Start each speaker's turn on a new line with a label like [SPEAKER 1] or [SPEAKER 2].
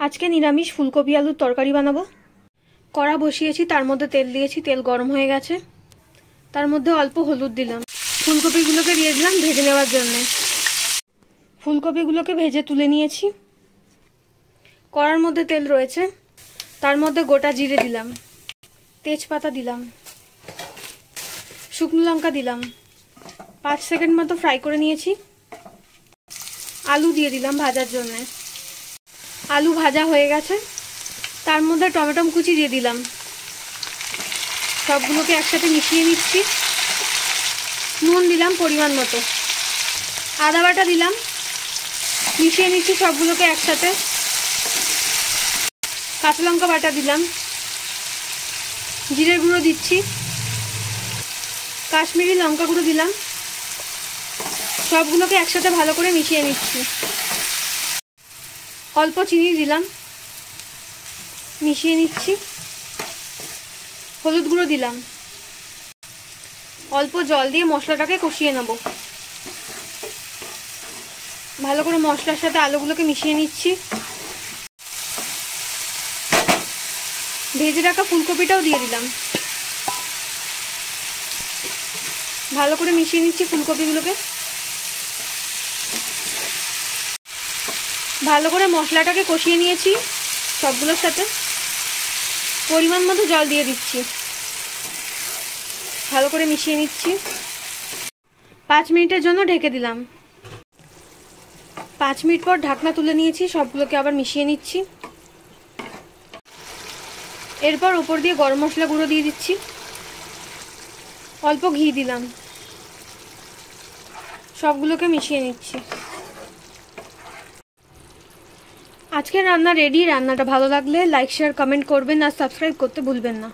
[SPEAKER 1] আজকে নিরামিষ ফুলকপি আলুর তরকারি বানাবো। কড়া বসিয়েছি, তার মধ্যে তেল দিয়েছি, তেল গরম হয়ে গেছে। তার মধ্যে অল্প হলুদ দিলাম, ফুলকপিগুলোকে দিয়ে দিলাম ভেজে নেওয়ার জন্য। ফুলকপিগুলোকে ভেজে তুলে নিয়েছি। কড়ার মধ্যে তেল রয়েছে, তার মধ্যে গোটা জিরে দিলাম, তেজপাতা দিলাম, শুকনো লঙ্কা দিলাম। 5 সেকেন্ড মতো ফ্রাই করে নিয়েছি। আলু দিয়ে দিলাম ভাজার জন্য। আলু ভাজা হয়ে গেছে, তার মধ্যে টমেটো কুচি দিয়ে দিলাম। সবগুলোকে একসাথে মিশিয়ে নিচ্ছি। নুন দিলাম পরিমাণ মতো, আদা বাটা দিলাম, মিশিয়ে নিচ্ছি সবগুলোকে একসাথে। কাঁচা লঙ্কা বাটা দিলাম, জিরের গুঁড়ো দিচ্ছি, কাশ্মীরি লঙ্কা গুঁড়ো দিলাম। সবগুলোকে একসাথে ভালো করে মিশিয়ে নিচ্ছি। অল্প চিনি দিলাম, মিশিয়ে নিচ্ছি। হলুদ গুঁড়ো দিলাম। অল্প জল দিয়ে মশলাটাকে কষিয়ে নেব। ভালো করে মশলার সাথে আলুগুলোকে মিশিয়ে নিচ্ছি। ভেজে রাখা ফুলকপিটাও দিয়ে দিলাম। ভালো করে মিশিয়ে নিচ্ছি ফুলকপিগুলোকে। ভালো করে মশলাটাকে কষিয়ে নিয়েছি সবগুলোর সাথে। পরিমাণ মতো জল দিয়ে দিচ্ছি। ভালো করে মিশিয়ে নিচ্ছি। 5 মিনিটের জন্য ঢেকে দিলাম। 5 মিনিট পর ঢাকনা তুলে নিয়েছি, সবগুলোকে আবার মিশিয়ে নিচ্ছি। এরপর উপর দিয়ে গরম মশলা গুঁড়ো দিয়ে দিচ্ছি। অল্প ঘি দিলাম। সবগুলোকে মিশিয়ে নিচ্ছি। আজকের রান্না রেডি। রান্নাটা ভালো লাগলে লাইক শেয়ার কমেন্ট করবেন আর সাবস্ক্রাইব করতে ভুলবেন না।